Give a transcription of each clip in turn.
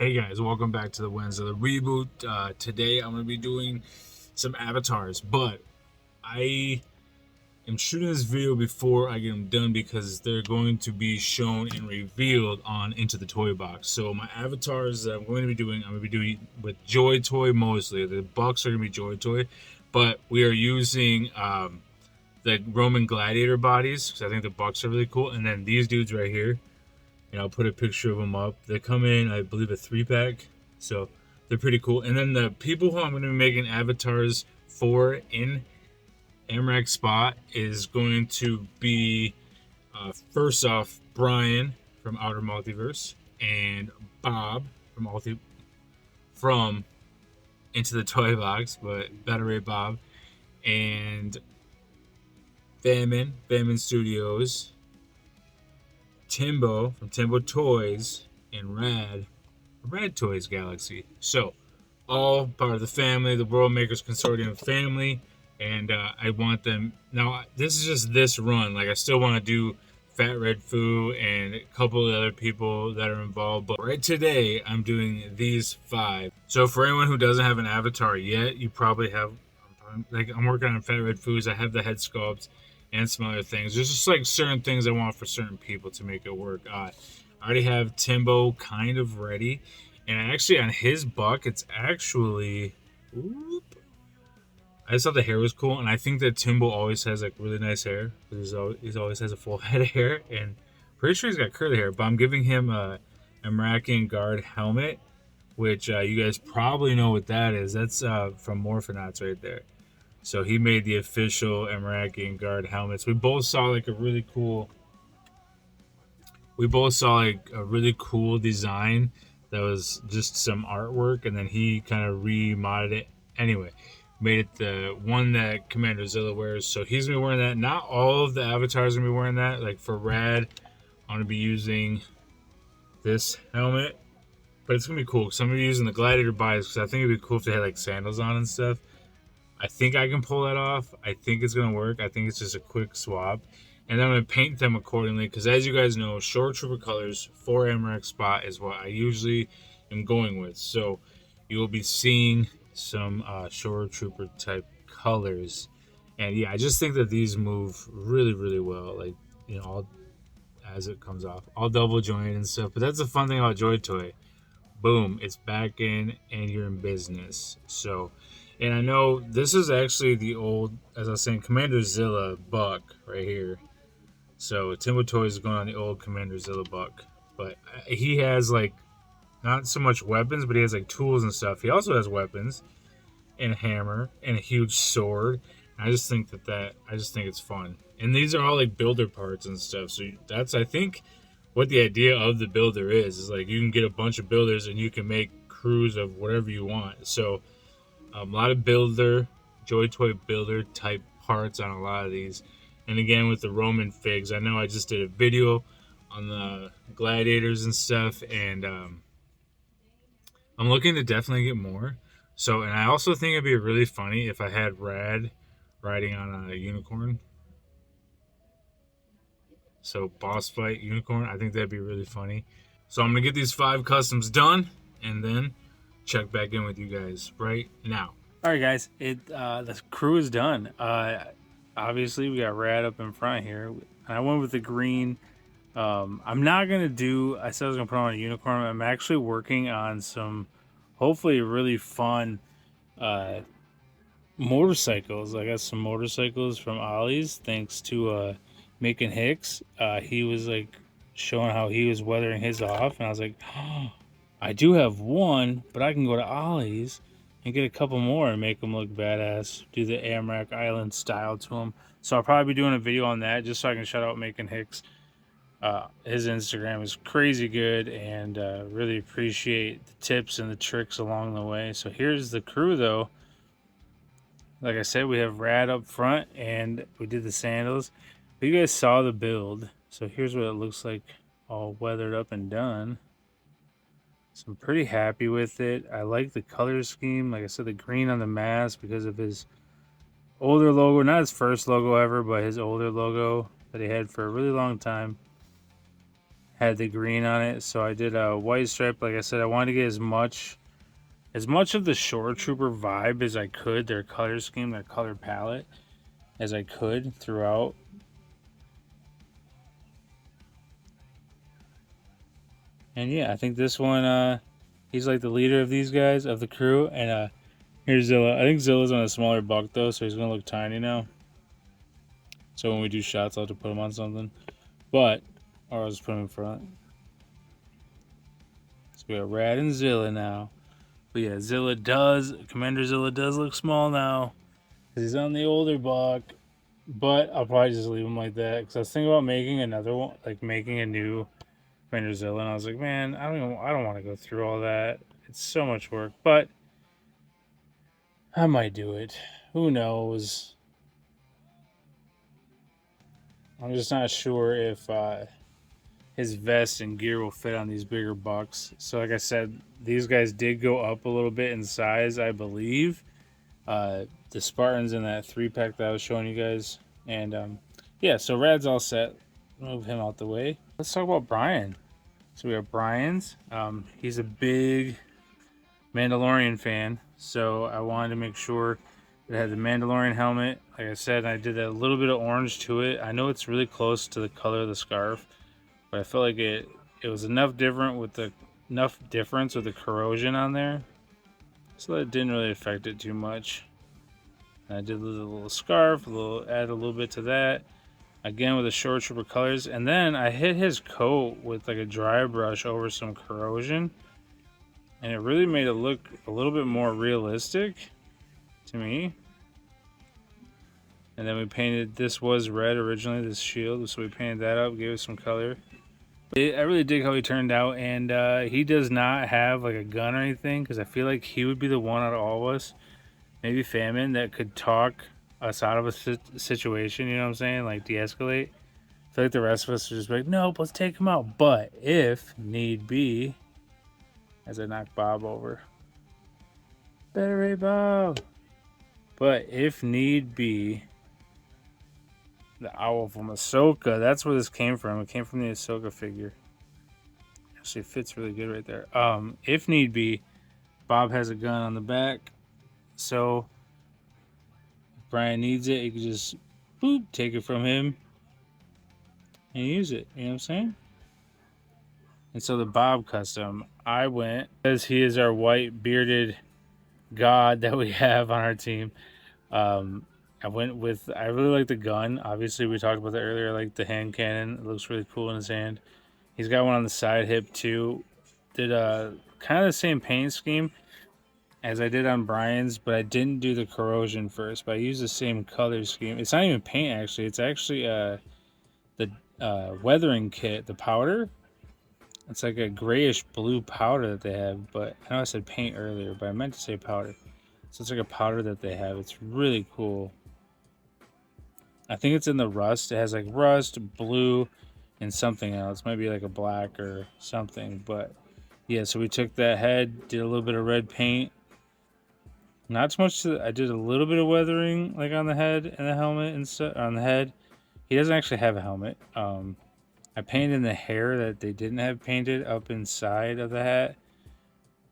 Hey guys, welcome back to the Wednesday the Reboot. Today I'm going to be doing some avatars, but I am shooting this video before I get them done because they're going to be shown and revealed on Into the Toy Box. So my avatars that I'm going to be doing, I'm going to be doing with Joy Toy mostly. The Bucks are going to be Joy Toy, but we are using the Roman Gladiator bodies because I think the Bucks are really cool. And then these dudes right here. And I'll put a picture of them up. They come in, I believe, a 3-pack. So they're pretty cool. And then the people who I'm going to be making avatars for in Amrak Spot is going to be, first off, Brian from Outer Multiverse and Bob from Into the Toy Box, but Better Rate Bob, and Famine Studios, Timbo from Timbo Toys, and Rad Toys Galaxy. So, all part of the family, the World Makers Consortium family, and I want them. Now, this is just this run. Like, I still want to do Fat Red Foo and a couple of other people that are involved, but right today, I'm doing these 5. So, for anyone who doesn't have an avatar yet, you probably have, like, I'm working on Fat Red Foos. I have the head sculpt and some other things. There's just like certain things I want for certain people to make it work. I already have Timbo kind of ready, and actually on his buck, it's actually, I just thought the hair was cool, and I think that Timbo always has like really nice hair. He's always has a full head of hair, and pretty sure he's got curly hair. But I'm giving him a Amrakian Guard helmet, which you guys probably know what that is. That's from Morphonauts right there. So he made the official Amrakian Guard helmets. We both saw like a really cool design that was just some artwork, and then he kind of remodded it. Anyway, made it the one that Commander Zilla wears. So he's gonna be wearing that. Not all of the avatars are gonna be wearing that. Like for Rad, I'm gonna be using this helmet, but it's gonna be cool because I'm gonna be using the Gladiator bodies because I think it'd be cool if they had like sandals on and stuff. I think I can pull that off. I think it's going to work. I think it's just a quick swap. And then I'm going to paint them accordingly because as you guys know, Shore Trooper colors for Amrak Spot is what I usually am going with. So you will be seeing some Shore Trooper type colors. And yeah, I just think that these move really, really well. Like, you know, all, as it comes off. All double jointed and stuff. But that's the fun thing about Joy Toy. Boom, it's back in and you're in business. So... And I know this is actually the old, as I was saying, Commander Zilla buck right here. So Timbo Toys is going on the old Commander Zilla buck. But he has like, not so much weapons, but he has like tools and stuff. He also has weapons and a hammer and a huge sword. And I just think I just think it's fun. And these are all like builder parts and stuff. So that's, I think, what the idea of the builder is like you can get a bunch of builders and you can make crews of whatever you want. So a lot of Joy Toy builder type parts on a lot of these. And again, with the Roman figs, I know I just did a video on the gladiators and stuff, and I'm looking to definitely get more. So, and I also think it'd be really funny if I had Rad riding on a unicorn. So, boss fight unicorn, I think that'd be really funny. So, I'm going to get these 5 customs done, and then check back in with you guys right now. All right, guys, the crew is done. Obviously, we got Rad up in front here. I went with the green. I'm not gonna do. I said I was gonna put on a unicorn. I'm actually working on some, hopefully, really fun motorcycles. I got some motorcycles from Ollie's, thanks to Macon Hicks. He was like showing how he was weathering his off, and I was like, oh, I do have one, but I can go to Ollie's and get a couple more and make them look badass. Do the Amrak Island style to them. So I'll probably be doing a video on that just so I can shout out Macon Hicks. His Instagram is crazy good, and really appreciate the tips and the tricks along the way. So here's the crew though. Like I said, we have Rad up front and we did the sandals. But you guys saw the build. So here's what it looks like all weathered up and done. So I'm pretty happy with it. I like the color scheme. Like I said, the green on the mask because of his older logo. Not his first logo ever, but his older logo that he had for a really long time. had the green on it. So I did a white stripe. Like I said, I wanted to get as much of the Shore Trooper vibe as I could, their color scheme, their color palette, as I could throughout. And yeah, I think this one, he's like the leader of these guys, of the crew. And here's Zilla. I think Zilla's on a smaller buck though, so he's gonna look tiny now. So when we do shots, I'll have to put him on something. But, or I'll just put him in front. So we got Rad and Zilla now. But yeah, Commander Zilla does look small now. Because he's on the older buck. But I'll probably just leave him like that. Because I was thinking about making another one, like making a new Commander Zilla. And I was like, man, I don't want to go through all that. It's so much work. But I might do it. Who knows? I'm just not sure if his vest and gear will fit on these bigger bucks. So like I said, these guys did go up a little bit in size, I believe. The Spartans in that 3-pack that I was showing you guys. And yeah, so Rad's all set. Move him out the way. Let's talk about Brian. So we have Brian's. He's a big Mandalorian fan. So I wanted to make sure it had the Mandalorian helmet. Like I said, I did a little bit of orange to it. I know it's really close to the color of the scarf, but I felt like it was enough difference with the corrosion on there, so that it didn't really affect it too much. And I did a little scarf, add a little bit to that. Again with the Shore Trooper colors, and then I hit his coat with like a dry brush over some corrosion, and it really made it look a little bit more realistic to me. And then we painted, this was red originally, this shield, so we painted that up, gave it some color. I really dig how he turned out, and he does not have like a gun or anything, because I feel like he would be the one out of all of us, maybe Famine, that could talk us out of a situation, you know what I'm saying, like de-escalate. I feel like the rest of us are just like, nope, let's take him out. But if need be, as I knock Bob over, better Bob. But if need be, the owl from Ahsoka, that's where this came from. It came from the Ahsoka figure. Actually, it fits really good right there. If need be, Bob has a gun on the back, so if Brian needs it, he can just boop, take it from him and use it. You know what I'm saying? And so the Bob custom, I went, because he is our white bearded god that we have on our team. I went with, I really like the gun. Obviously, we talked about that earlier, like the hand cannon. It looks really cool in his hand. He's got one on the side hip too. Did kind of the same paint scheme as I did on Brian's, but I didn't do the corrosion first. But I used the same color scheme. It's not even paint actually. It's actually the weathering kit, the powder. It's like a grayish blue powder that they have. But I know I said paint earlier, but I meant to say powder. So it's like a powder that they have. It's really cool. I think it's in the rust. It has like rust, blue, and something else. Maybe like a black or something. But yeah, so we took that head, did a little bit of red paint. Not so much. I did a little bit of weathering, like on the head and the helmet and stuff. On the head, he doesn't actually have a helmet. I painted in the hair that they didn't have painted up inside of the hat,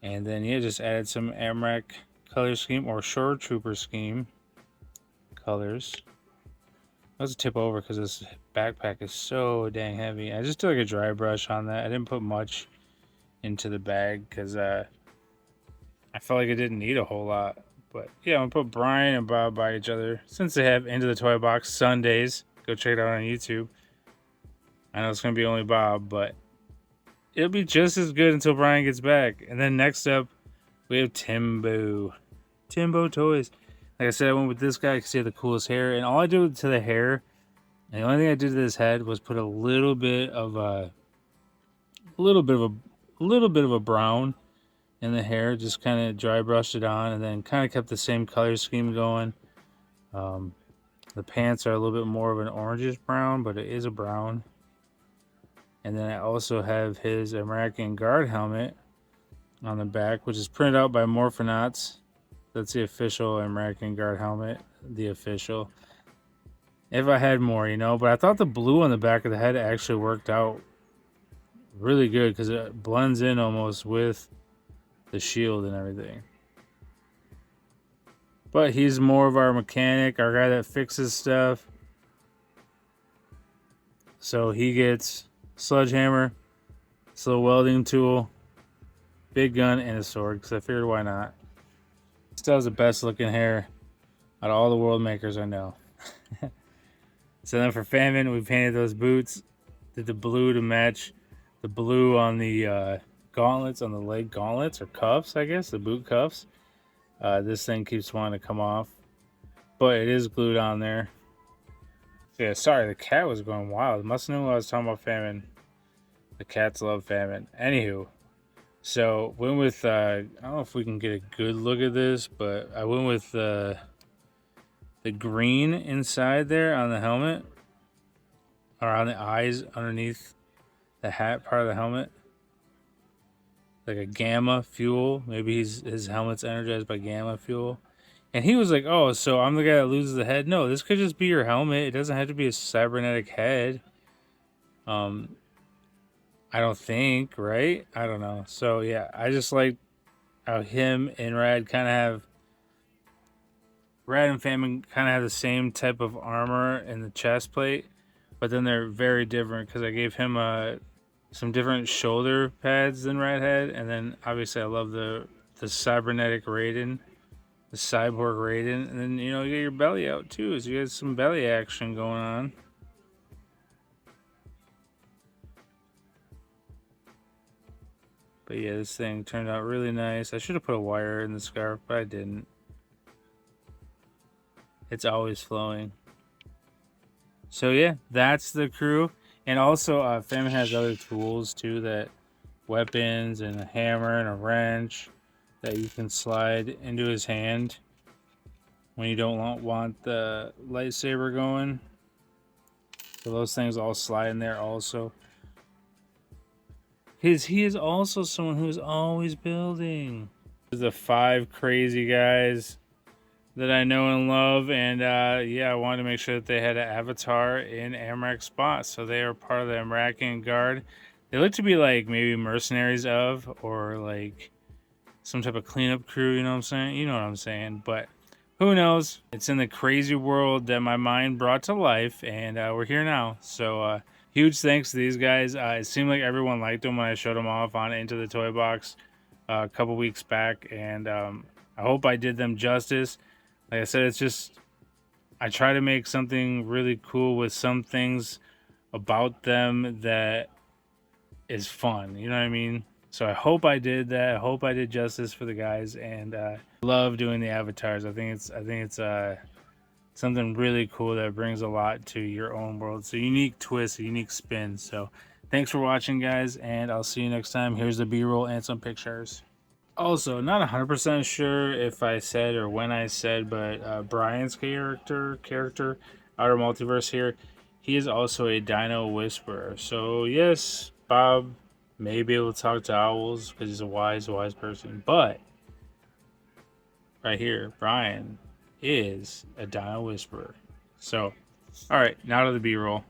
and then yeah, just added some Amrak color scheme or Shore Trooper scheme colors. Let's tip over because this backpack is so dang heavy. I just did like a dry brush on that. I didn't put much into the bag because I felt like it didn't need a whole lot. But yeah, I'm gonna put Brian and Bob by each other since they have Into the Toy Box Sundays. Go check it out on YouTube. I know it's gonna be only Bob, but it'll be just as good until Brian gets back. And then next up, we have Timbo Toys. Like I said, I went with this guy because he had the coolest hair, and all I did to the hair, and the only thing I did to his head was put a little bit of a brown in the hair, just kind of dry brushed it on, and then kind of kept the same color scheme going. The pants are a little bit more of an orangish brown, but it is a brown. And then I also have his American Guard helmet on the back, which is printed out by Morphonauts. That's the official American Guard helmet, the official. If I had more, you know, but I thought the blue on the back of the head actually worked out really good because it blends in almost with the shield and everything. But he's more of our mechanic, our guy that fixes stuff. So he gets sledgehammer, slow welding tool, big gun, and a sword. Because I figured why not. Still has the best looking hair out of all the world makers I know. So then for Famine, we painted those boots. Did the blue to match the blue on the gauntlets, on the leg gauntlets or cuffs, I guess, the boot cuffs. This thing keeps wanting to come off, but it is glued on there. Yeah, sorry, the cat was going wild. Must know I was talking about Famine. The cats love Famine. Anywho, so went with I don't know if we can get a good look at this, but I went with the green inside there on the helmet, or on the eyes underneath the hat part of the helmet, like a gamma fuel. Maybe his helmet's energized by gamma fuel. And he was like, "Oh, so I'm the guy that loses the head." No, this could just be your helmet. It doesn't have to be a cybernetic head. I don't think, right? I don't know. So yeah, I just like how him and Rad kind of have Rad and Famine kind of have the same type of armor in the chest plate, but then they're very different because I gave him some different shoulder pads than Rad had, and then obviously I love the cybernetic Raiden, the cyborg Raiden, and then you know you get your belly out too, so you get some belly action going on. But yeah, this thing turned out really nice. I should have put a wire in the scarf, but I didn't. It's always flowing. So yeah, that's the crew. And also, Famine has other tools too, that weapons and a hammer and a wrench that you can slide into his hand when you don't want the lightsaber going. So those things all slide in there also. Because he is also someone who's always building. The 5 crazy guys that I know and love, and yeah, I wanted to make sure that they had an avatar in Amrak Spot, so they are part of the Amrakian Guard. They look to be like maybe mercenaries of, or like some type of cleanup crew, you know what I'm saying? You know what I'm saying, but who knows? It's in the crazy world that my mind brought to life, and we're here now. So huge thanks to these guys. It seemed like everyone liked them when I showed them off on Into the Toy Box a couple weeks back, and I hope I did them justice. Like I said, it's just, I try to make something really cool with some things about them that is fun. You know what I mean? So I hope I did that. I hope I did justice for the guys, and love doing the avatars. I think it's something really cool that brings a lot to your own world. It's a unique twist, a unique spin. So thanks for watching, guys, and I'll see you next time. Here's the B-roll and some pictures. Also, not 100% sure if I said or when I said, but Brian's character, Outer Multiverse here, he is also a Dino Whisperer. So, yes, Bob may be able to talk to owls because he's a wise person. But, right here, Brian is a Dino Whisperer. So, alright, now to the B-roll.